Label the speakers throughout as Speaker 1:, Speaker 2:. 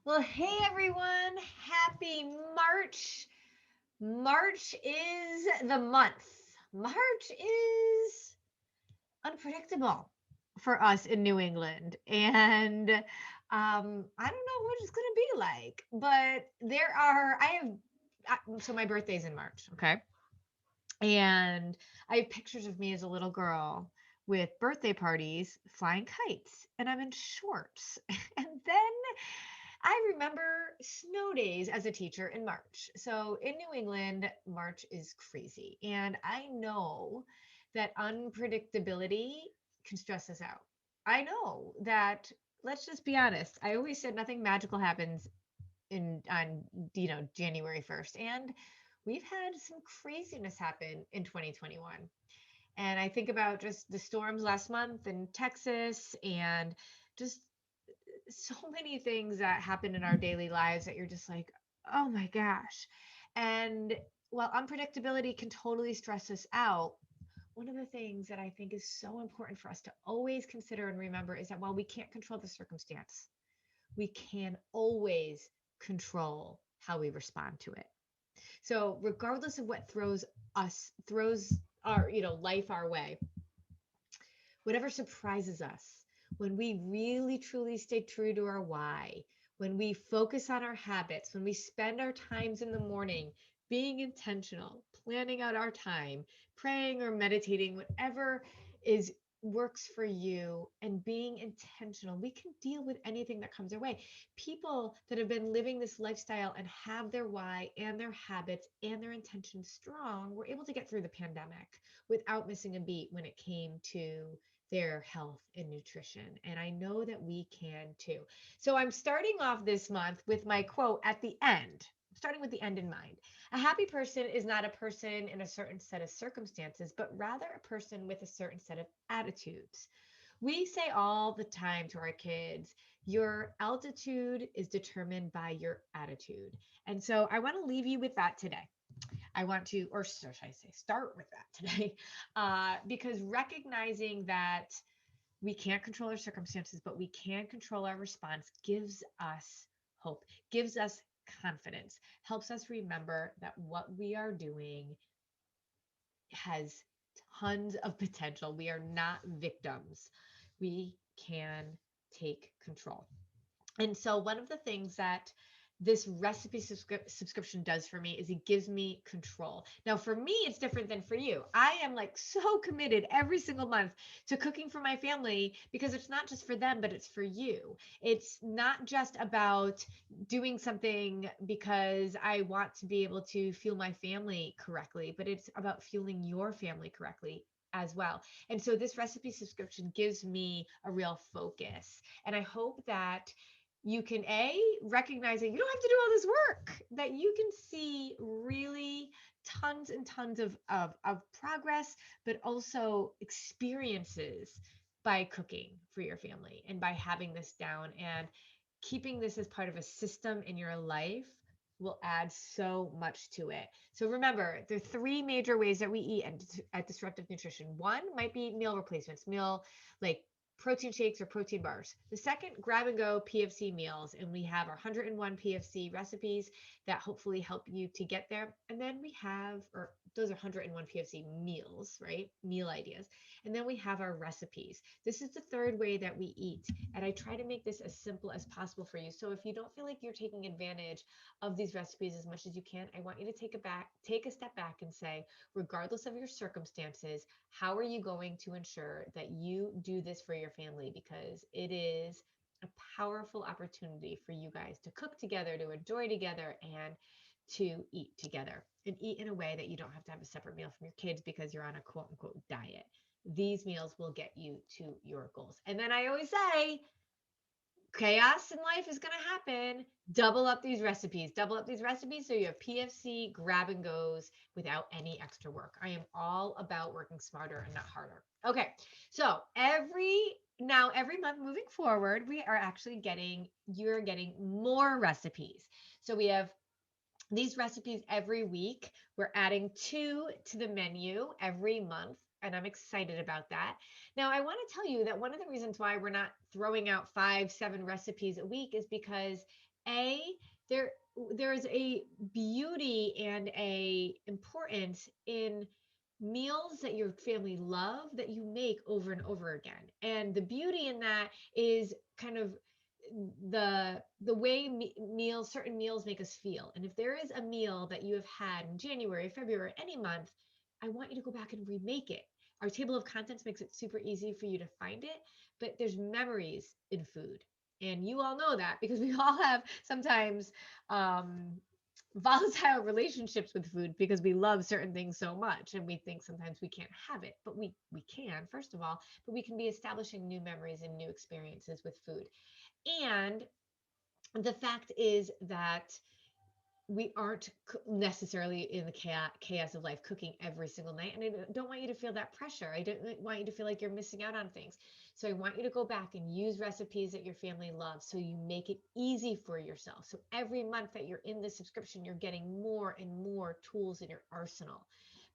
Speaker 1: Well, hey everyone, happy March. March is the month. March is unpredictable for us in New England. And I don't know what it's going to be like, but so my birthday's in March, okay? And I have pictures of me as a little girl with birthday parties flying kites, and I'm in shorts. And then I remember snow days as a teacher in March. So in New England, March is crazy. And I know that unpredictability can stress us out. I know that, let's just be honest. I always said nothing magical happens in on January 1st. And we've had some craziness happen in 2021. And I think about just the storms last month in Texas and just so many things that happen in our daily lives that you're just like, oh my gosh. And while unpredictability can totally stress us out, one of the things that I think is so important for us to always consider and remember is that while we can't control the circumstance, we can always control how we respond to it. So regardless of what throws our, life our way, whatever surprises us, when we really truly stay true to our why, when we focus on our habits, when we spend our times in the morning being intentional, planning out our time, praying or meditating, whatever is works for you and being intentional, we can deal with anything that comes our way. People that have been living this lifestyle and have their why and their habits and their intentions strong were able to get through the pandemic without missing a beat when it came to their health and nutrition. And I know that we can too. So I'm starting off this month with my quote at the end. Starting with the end in mind. A happy person is not a person in a certain set of circumstances, but rather a person with a certain set of attitudes. We say all the time to our kids, your altitude is determined by your attitude. And so I want to leave you with that today. I want to, or should I say, start with that today, because recognizing that we can't control our circumstances, but we can control our response gives us hope, gives us confidence, helps us remember that what we are doing has tons of potential. We are not victims. We can take control. And so, one of the things that this recipe subscription does for me is it gives me control. Now, for me, it's different than for you. I am like so committed every single month to cooking for my family because it's not just for them, but it's for you. It's not just about doing something because I want to be able to fuel my family correctly, but it's about fueling your family correctly as well. And so this recipe subscription gives me a real focus. And I hope that you can recognize that you don't have to do all this work, that you can see really tons and tons of progress, but also experiences by cooking for your family and by having this down and keeping this as part of a system in your life will add so much to it. So remember, there are three major ways that we eat at Disruptive Nutrition. One might be meal replacements, meal like protein shakes or protein bars. The second, grab and go PFC meals. And we have our 101 PFC recipes that hopefully help you to get there. And then we have, or those are 101 PFC meals, right? Meal ideas. And then we have our recipes. This is the third way that we eat. And I try to make this as simple as possible for you. So if you don't feel like you're taking advantage of these recipes as much as you can, I want you to take a step back and say, regardless of your circumstances, how are you going to ensure that you do this for your family? Because it is a powerful opportunity for you guys to cook together, to enjoy together, and to eat together and eat in a way that you don't have to have a separate meal from your kids because you're on a quote unquote diet. These meals will get you to your goals. And then I always say, chaos in life is going to happen. Double up these recipes. Double up these recipes so you have PFC grab and goes without any extra work. I am all about working smarter and not harder. Okay, so every month moving forward, you're getting more recipes. So we have these recipes every week. We're adding two to the menu every month, and I'm excited about that. Now, I want to tell you that one of the reasons why we're not throwing out 5, 7 recipes a week is because A, there there is a beauty and a importance in meals that your family love that you make over and over again. And the beauty in that is kind of the way meals, certain meals make us feel. And if there is a meal that you have had in January, February, any month, I want you to go back and remake it. Our table of contents makes it super easy for you to find it, but there's memories in food. And you all know that because we all have sometimes um, volatile relationships with food because we love certain things so much and we think sometimes we can't have it, but we can, first of all, but we can be establishing new memories and new experiences with food. And the fact is that we aren't necessarily in the chaos of life cooking every single night. And I don't want you to feel that pressure. I don't want you to feel like you're missing out on things. So I want you to go back and use recipes that your family loves so you make it easy for yourself. So every month that you're in the subscription, you're getting more and more tools in your arsenal.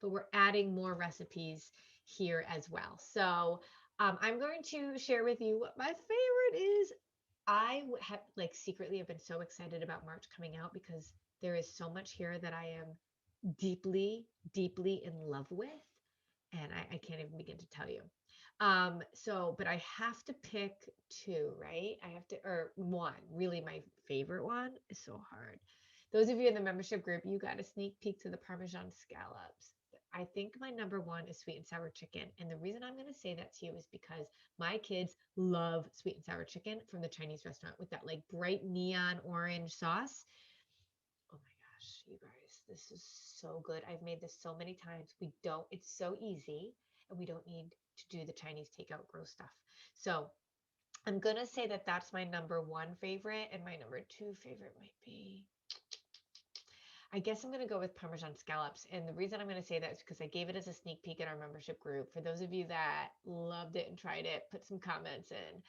Speaker 1: But we're adding more recipes here as well. So I'm going to share with you what my favorite is. Have like secretly have been so excited about March coming out because there is so much here that I am deeply, deeply in love with. And I can't even begin to tell you. But I have to pick two, right? I have to, or one, really my favorite one is so hard. Those of you in the membership group, you got a sneak peek to the Parmesan scallops. I think my number one is sweet and sour chicken. And the reason I'm going to say that to you is because my kids love sweet and sour chicken from the Chinese restaurant with that like bright neon orange sauce. Oh my gosh, you guys, this is so good. I've made this so many times. It's so easy and we don't need to do the Chinese takeout gross stuff. So I'm going to say that that's my number one favorite. And my number two favorite might be, I guess I'm going to go with Parmesan scallops. And the reason I'm going to say that is because I gave it as a sneak peek in our membership group. For those of you that loved it and tried it, put some comments in.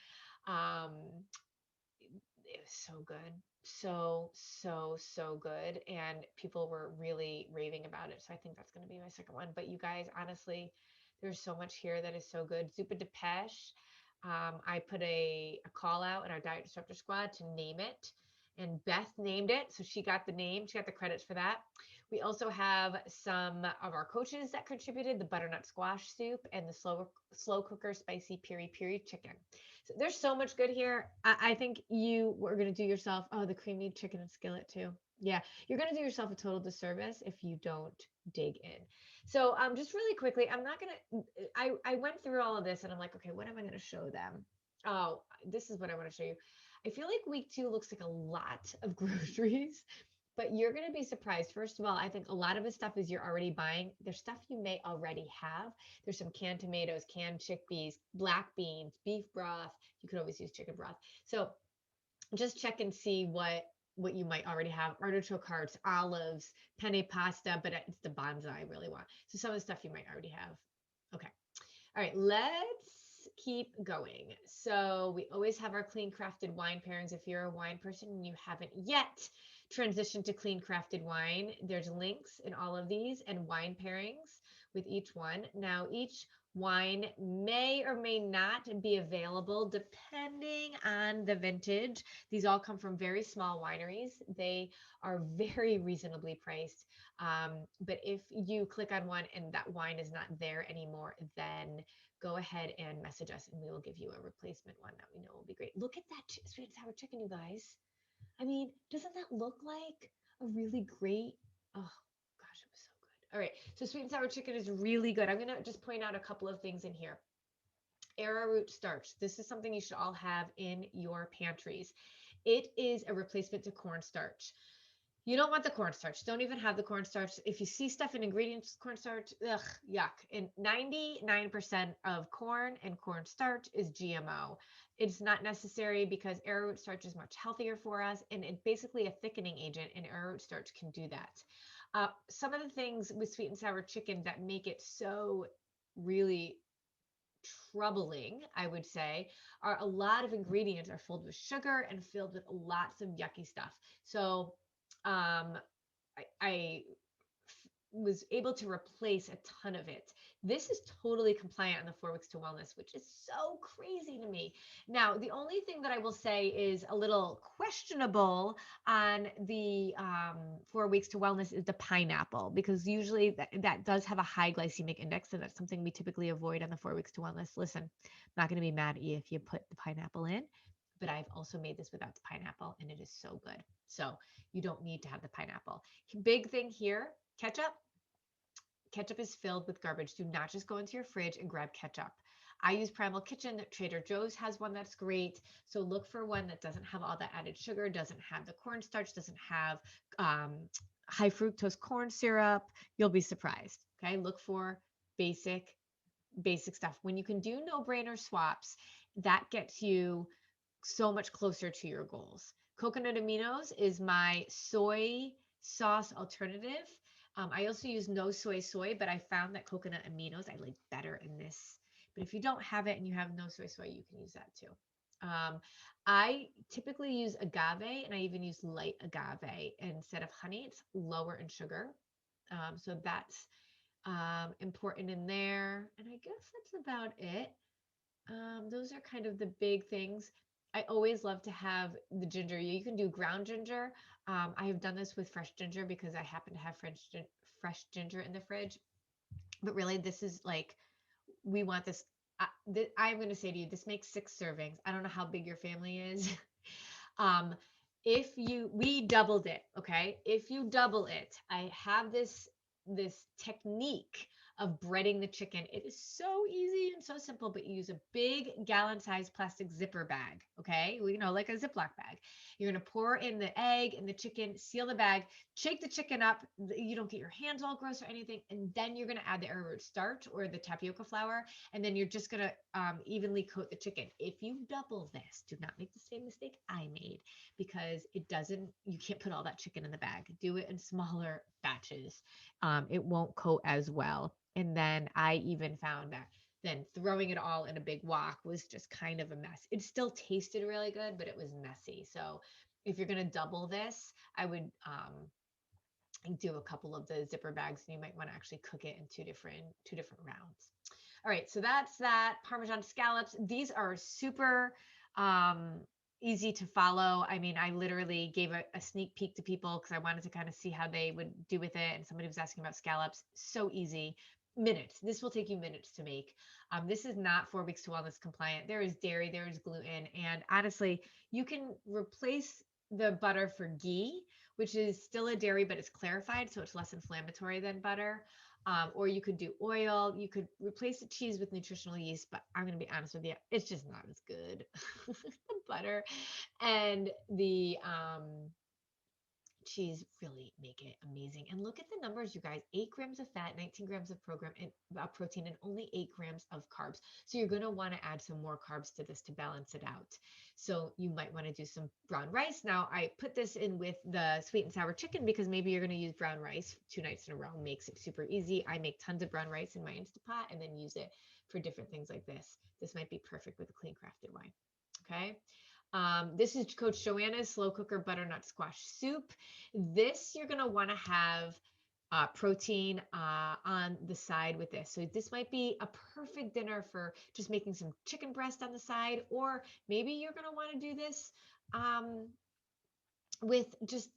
Speaker 1: It was so good. So good. And people were really raving about it. So I think that's going to be my second one. But you guys, honestly, there's so much here that is so good. Zupa Depeche. I put a call out in our Diet Disruptor Squad to name it. And Beth named it. So she got the name. She got the credits for that. We also have some of our coaches that contributed, the butternut squash soup and the slow cooker spicy Peary chicken. So there's so much good here. I think you were going to do yourself, oh, the creamy chicken and skillet too. Yeah, you're going to do yourself a total disservice if you don't dig in. So just really quickly, I'm not going to, I went through all of this and I'm like, okay, what am I going to show them? Oh, this is what I want to show you. I feel like week 2 looks like a lot of groceries, but you're going to be surprised. First of all, I think a lot of the stuff is you're already buying. There's stuff you may already have. There's some canned tomatoes, canned chickpeas, black beans, beef broth. You could always use chicken broth. So just check and see what you might already have. Artichoke hearts, olives, penne pasta, but it's the bonsai I really want. So some of the stuff you might already have. Okay. All right, let's keep going. So we always have our clean crafted wine pairings. If you're a wine person and you haven't yet transitioned to clean crafted wine, there's links in all of these and wine pairings with each one. Now, each wine may or may not be available depending on the vintage. These all come from very small wineries. They are very reasonably priced. But if you click on one and that wine is not there anymore, then go ahead and message us and we will give you a replacement one that we know will be great. Look at that sweet and sour chicken, you guys. I mean, doesn't that look like a really great, oh gosh, it was so good. All right, so sweet and sour chicken is really good. I'm gonna just point out a couple of things in here. Arrowroot starch. This is something you should all have in your pantries. It is a replacement to cornstarch. You don't want the cornstarch. Don't even have the cornstarch. If you see stuff in ingredients, cornstarch, ugh, yuck. And 99% of corn and cornstarch is GMO. It's not necessary because arrowroot starch is much healthier for us, and it's basically a thickening agent, and arrowroot starch can do that. Some of the things with sweet and sour chicken that make it so really troubling, I would say, are a lot of ingredients are filled with sugar and filled with lots of yucky stuff. So um, I was able to replace a ton of it This is totally compliant on the 4 weeks to wellness, which is so crazy to me. Now, the only thing that I will say is a little questionable on the 4 weeks to wellness is the pineapple, because usually that does have a high glycemic index. And that's something we typically avoid on the 4 weeks to wellness. Listen, I'm not going to be mad at you if you put the pineapple in, but I've also made this without the pineapple and it is so good. So you don't need to have the pineapple. Big thing here, ketchup. Ketchup is filled with garbage. Do not just go into your fridge and grab ketchup. I use Primal Kitchen. Trader Joe's has one that's great. So look for one that doesn't have all the added sugar, doesn't have the cornstarch, doesn't have um, high fructose corn syrup. You'll be surprised. Okay. Look for basic, basic stuff. When you can do no-brainer swaps, that gets you so much closer to your goals. Coconut Aminos is my soy sauce alternative. I also use no soy, but I found that coconut aminos I like better in this. But if you don't have it and you have no soy, you can use that too. I typically use agave, and I even use light agave instead of honey. It's lower in sugar. So that's important in there. And I guess that's about it. Those are kind of the big things. I always love to have the ginger. You can do ground ginger. I have done this with fresh ginger because I happen to have fresh ginger in the fridge. But really, this is like, we want this. I'm going to say to you, this makes 6 servings. I don't know how big your family is. um, we doubled it, okay? If you double it, I have this technique of breading the chicken. It is so easy and so simple, but you use a big gallon-sized plastic zipper bag, okay? Well, like a Ziploc bag. You're gonna pour in the egg and the chicken, seal the bag, shake the chicken up. You don't get your hands all gross or anything, and then you're gonna add the arrowroot starch or the tapioca flour, and then you're just gonna evenly coat the chicken. If you double this, do not make the same mistake I made, because you can't put all that chicken in the bag. Do it in smaller batches. It won't coat as well. And then I even found that then throwing it all in a big wok was just kind of a mess. It still tasted really good, but it was messy. So if you're going to double this, I would do a couple of the zipper bags, and you might want to actually cook it in two different rounds. All right, so that's that. Parmesan scallops. These are super um, easy to follow. I mean, I literally gave a sneak peek to people because I wanted to kind of see how they would do with it. And somebody was asking about scallops. So easy. Minutes. This will take you minutes to make. This is not 4 weeks to wellness compliant. There is dairy, there is gluten. And honestly, you can replace the butter for ghee, which is still a dairy, but it's clarified, so it's less inflammatory than butter. Or you could do oil. You could replace the cheese with nutritional yeast, but I'm going to be honest with you, it's just not as good. The butter and the cheese really make it amazing. And look at the numbers, you guys: 8 grams of fat, 19 grams of protein, and only 8 grams of carbs. So you're going to want to add some more carbs to this to balance it out. So you might want to do some brown rice. Now, I put this in with the sweet and sour chicken because maybe you're going to use brown rice 2 nights in a row. Makes it super easy. I make tons of brown rice in my Instapot and then use it for different things like this. This might be perfect with a clean crafted wine. Okay. This is Coach Joanna's slow cooker butternut squash soup. This you're going to want to have protein on the side with this. So this might be a perfect dinner for just making some chicken breast on the side, or maybe you're going to want to do this with just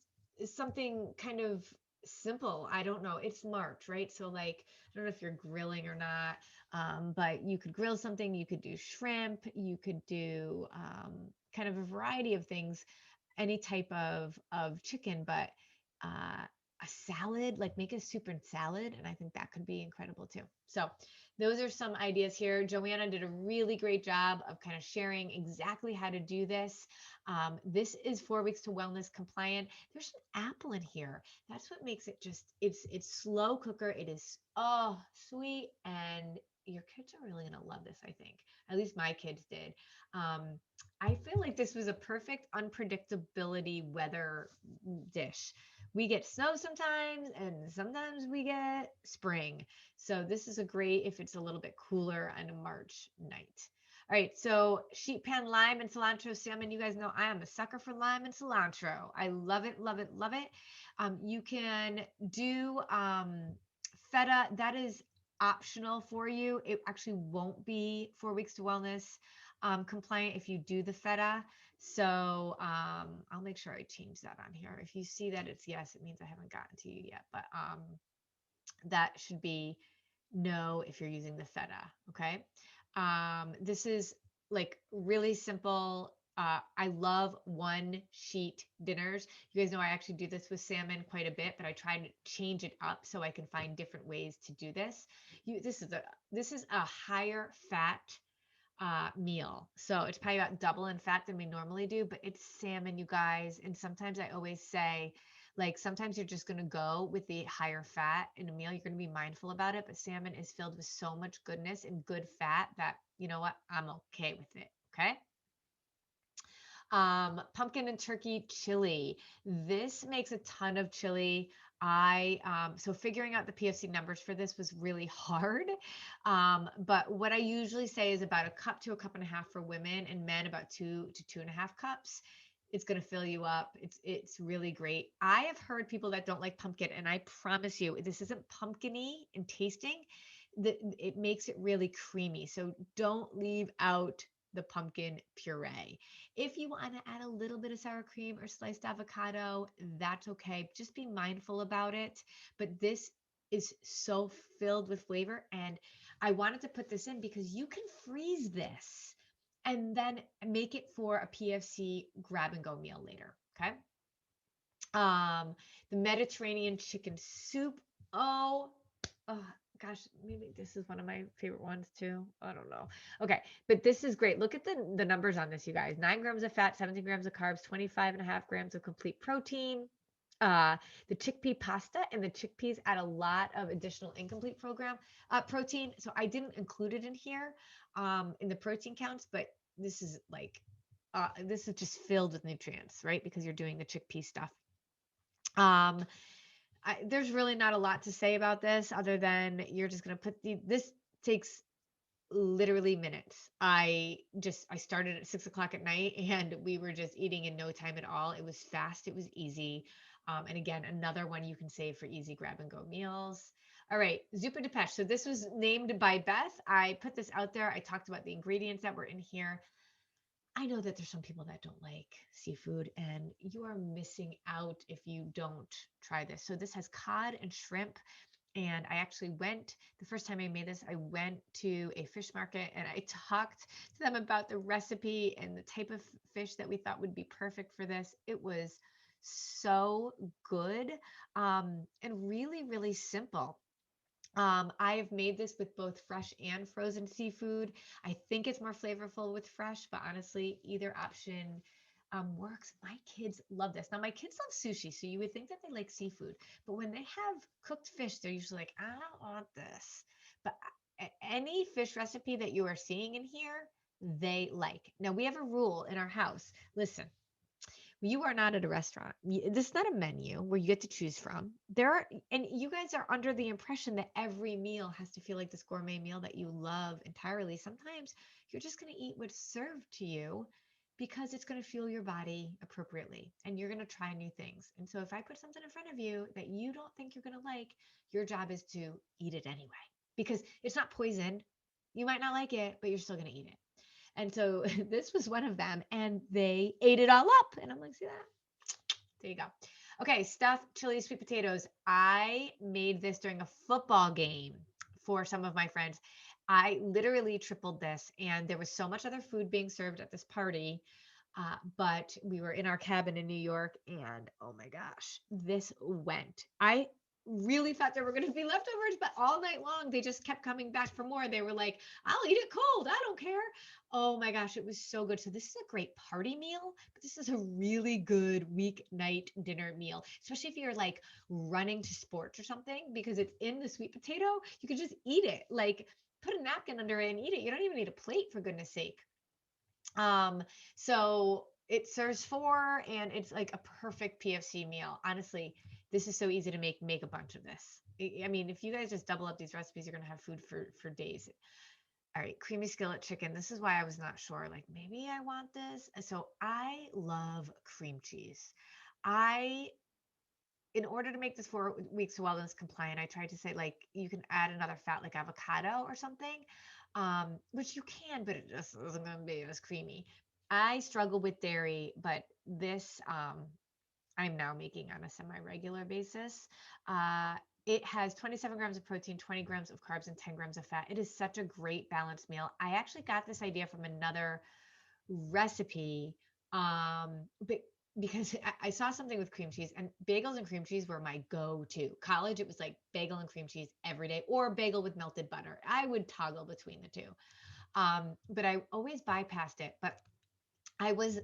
Speaker 1: something kind of simple. I don't know. It's March, right? So like, I don't know if you're grilling or not, but you could grill something. You could do shrimp. You could do kind of a variety of things, any type of chicken, but a salad, like make a soup and salad, and I think that could be incredible too. So those are some ideas here. Joanna did a really great job of kind of sharing exactly how to do this. This is 4 weeks to wellness compliant. There's an apple in here. That's what makes it it's slow cooker. It is sweet, and your kids are really gonna love this, I think. At least my kids did. I feel like this was a perfect unpredictability weather dish. We get snow sometimes, and sometimes we get spring. So this is a great if it's a little bit cooler on a March night. All right, so sheet pan lime and cilantro salmon. You guys know I am a sucker for lime and cilantro. I love it, love it, love it. You can do feta. That is optional for you. It actually won't be 4 weeks to wellness compliant if you do the feta. So I'll make sure I change that on here. If you see that it's yes, it means I haven't gotten to you yet. But that should be no if you're using the feta. Okay. This is like really simple. I love one sheet dinners. You guys know I actually do this with salmon quite a bit, but I try to change it up so I can find different ways to do this. This is a higher fat meal. So it's probably about double in fat than we normally do, but it's salmon, you guys. And sometimes I always say, like, sometimes you're just going to go with the higher fat in a meal. You're going to be mindful about it, but salmon is filled with so much goodness and good fat that, you know what, I'm okay with it. Okay. Pumpkin and turkey chili. This makes a ton of chili. So figuring out the PFC numbers for this was really hard. But what I usually say is about a cup to a cup and a half for women, and men about 2 to 2.5 cups. It's going to fill you up. It's really great. I have heard people that don't like pumpkin, and I promise you, this isn't pumpkiny in tasting. It makes it really creamy. So don't leave out the pumpkin puree. If you want to add a little bit of sour cream or sliced avocado, that's okay. Just be mindful about it. But this is so filled with flavor. And I wanted to put this in because you can freeze this and then make it for a PFC grab and go meal later. Okay. Um, the Mediterranean chicken soup. Oh, oh gosh, maybe this is one of my favorite ones too. I don't know. Okay, but this is great. Look at the numbers on this, you guys. 9 grams of fat, 17 grams of carbs, 25.5 grams of complete protein. The chickpea pasta and the chickpeas add a lot of additional incomplete protein. So I didn't include it in here in the protein counts, but this is like this is just filled with nutrients, right? Because you're doing the chickpea stuff. Um, there's really not a lot to say about this other than you're just going to this takes literally minutes. I started at 6 o'clock at night and we were just eating in no time at all. It was fast. It was easy. And again, another one you can save for easy grab and go meals. All right, Zupa Depeche. So this was named by Beth. I put this out there. I talked about the ingredients that were in here. I know that there's some people that don't like seafood, and you are missing out if you don't try this. So this has cod and shrimp. And I actually went, the first time I made this, I went to a fish market and I talked to them about the recipe and the type of fish that we thought would be perfect for this. It was so good and really, really simple. I have made this with both fresh and frozen seafood. I think it's more flavorful with fresh, but honestly, either option works. My kids love this. Now, my kids love sushi, so you would think that they like seafood, but when they have cooked fish, they're usually like, I don't want this. But any fish recipe that you are seeing in here, they like. Now, we have a rule in our house. Listen, you are not at a restaurant. This is not a menu where you get to choose from. And you guys are under the impression that every meal has to feel like this gourmet meal that you love entirely. Sometimes you're just going to eat what's served to you because it's going to fuel your body appropriately and you're going to try new things. And so if I put something in front of you that you don't think you're going to like, your job is to eat it anyway because it's not poison. You might not like it, but you're still going to eat it. And so this was one of them, and they ate it all up. And I'm like, see that? There you go. Okay, stuffed chili sweet potatoes. I made this during a football game for some of my friends. I literally tripled this, and there was so much other food being served at this party. But we were in our cabin in New York, and oh my gosh, this went. I really thought there were going to be leftovers, but all night long they just kept coming back for more. They were like, I'll eat it cold. I don't care. Oh my gosh, it was so good. So this is a great party meal, but this is a really good weeknight dinner meal, especially if you're like running to sports or something because it's in the sweet potato. You could just eat it. Like put a napkin under it and eat it. You don't even need a plate for goodness sake. So it serves four and it's like a perfect PFC meal. Honestly, this is so easy to make. Make a bunch of this. I mean, if you guys just double up these recipes, you're gonna have food for days. All right, creamy skillet chicken. This is why I was not sure. Like maybe I want this. So I love cream cheese. I in order to make this 4 weeks wellness compliant, I tried to say like you can add another fat like avocado or something, which you can, but it just isn't going to be as creamy. I struggle with dairy, but this I'm now making on a semi-regular basis. Uh, it has 27 grams of protein, 20 grams of carbs, and 10 grams of fat. It is such a great balanced meal. I actually got this idea from another recipe, but because I saw something with cream cheese, and bagels and cream cheese were my go-to. College, it was like bagel and cream cheese every day, or bagel with melted butter. I would toggle between the two. But I always bypassed it. But I was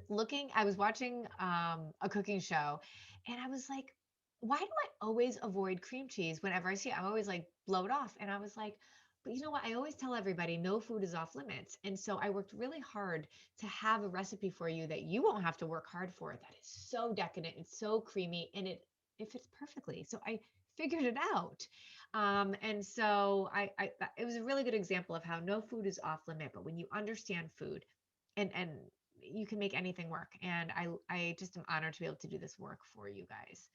Speaker 1: watching a cooking show, and I was like, why do I always avoid cream cheese whenever I see it? I'm always like blow it off. And I was like, but you know what? I always tell everybody no food is off limits. And so I worked really hard to have a recipe for you that you won't have to work hard for. That is so decadent. It's so creamy, and it fits perfectly. So I figured it out. And so it was a really good example of how no food is off limit, but when you understand food and you can make anything work. And I just am honored to be able to do this work for you guys.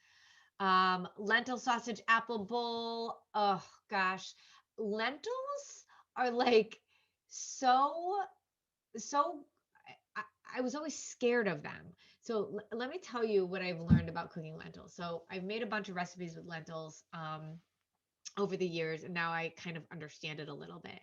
Speaker 1: Lentil sausage apple bowl. Oh gosh, lentils are like so so. I, I was always scared of them. So let me tell you what I've learned about cooking lentils. So I've made a bunch of recipes with lentils. Over the years, and now I kind of understand it a little bit.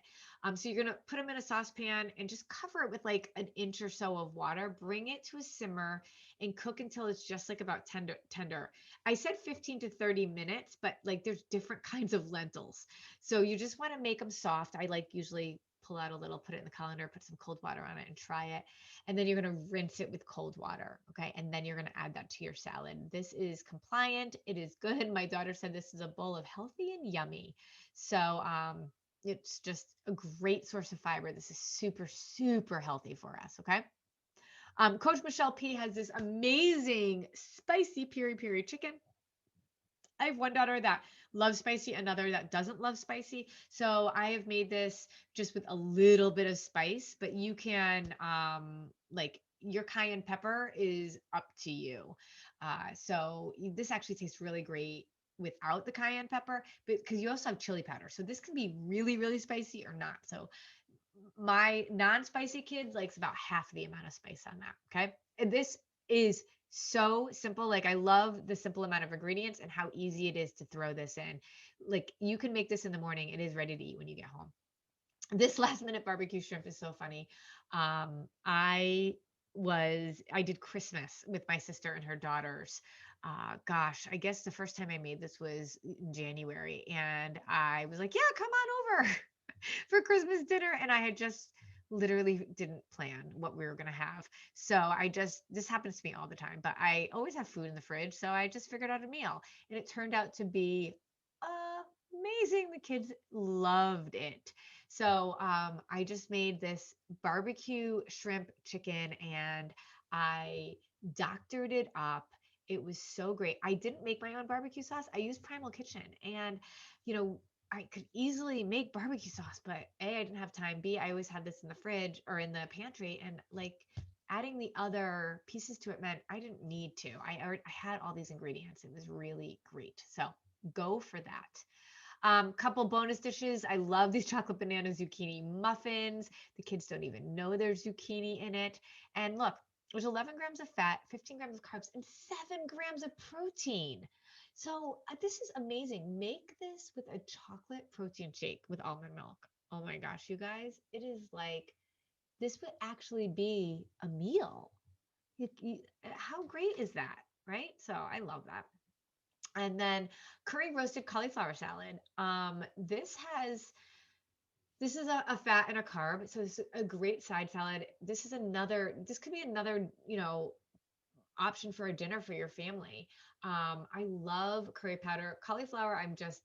Speaker 1: So you're gonna put them in a saucepan and just cover it with like an inch or so of water. Bring it to a simmer and cook until it's just like about tender. I said 15 to 30 minutes, but like there's different kinds of lentils. So you just want to make them soft. I like usually pull out a little, put it in the colander, put some cold water on it and try it. And then you're going to rinse it with cold water. Okay. And then you're going to add that to your salad. This is compliant. It is good. My daughter said this is a bowl of healthy and yummy. So, it's just a great source of fiber. This is super, super healthy for us. Okay. Coach Michelle P has this amazing spicy Peary chicken. I have one daughter that loves spicy, another that doesn't love spicy. So I have made this just with a little bit of spice, but you can like your cayenne pepper is up to you. So this actually tastes really great without the cayenne pepper, but because you also have chili powder. So this can be really, really spicy or not. So my non-spicy kid likes about half the amount of spice on that. Okay. And this is so simple. Like I love the simple amount of ingredients and how easy it is to throw this in. Like you can make this in the morning. It is ready to eat when you get home. This last minute barbecue shrimp is so funny. I did Christmas with my sister and her daughters. Gosh, I guess the first time I made this was in January, and I was like, yeah, come on over for Christmas dinner. And I had just literally didn't plan what we were going to have. So this happens to me all the time, but I always have food in the fridge. So I just figured out a meal, and it turned out to be amazing. The kids loved it. So I just made this barbecue shrimp chicken, and I doctored it up. It was so great. I didn't make my own barbecue sauce. I used Primal Kitchen, and you know, I could easily make barbecue sauce, but A, I didn't have time. B, I always had this in the fridge or in the pantry, and like adding the other pieces to it meant I didn't need to. I had all these ingredients. It was really great. So go for that. Couple bonus dishes. I love these chocolate banana zucchini muffins. The kids don't even know there's zucchini in it. And look, there's 11 grams of fat, 15 grams of carbs, and 7 grams of protein. So this is amazing. Make this with a chocolate protein shake with almond milk. Oh my gosh, you guys, it is like this would actually be a meal. How great is that, right? So I love that. And then curry roasted cauliflower salad. This is a fat and a carb, so it's a great side salad. This could be another, option for a dinner for your family. I love curry powder. Cauliflower, I'm just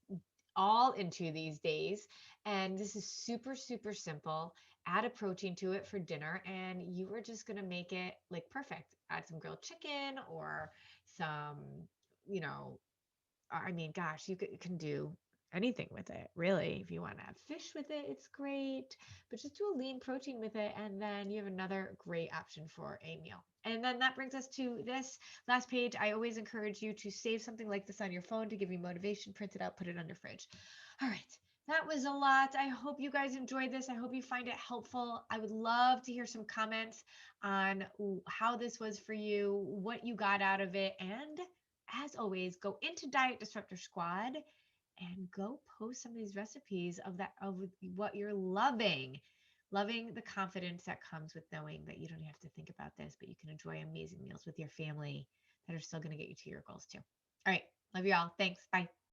Speaker 1: all into these days. And this is super, super simple. Add a protein to it for dinner, and you are just going to make it like perfect. Add some grilled chicken or some, you know, I mean, gosh, you can do. anything with it, really. If you want to have fish with it, it's great, but just do a lean protein with it. And then you have another great option for a meal. And then that brings us to this last page. I always encourage you to save something like this on your phone to give you motivation, print it out, put it on your fridge. All right. That was a lot. I hope you guys enjoyed this. I hope you find it helpful. I would love to hear some comments on how this was for you, what you got out of it. And as always, go into Diet Disruptor Squad and go post some of these recipes of what you're loving the confidence that comes with knowing that you don't have to think about this, but you can enjoy amazing meals with your family that are still going to get you to your goals too. All right, love you all. Thanks. Bye.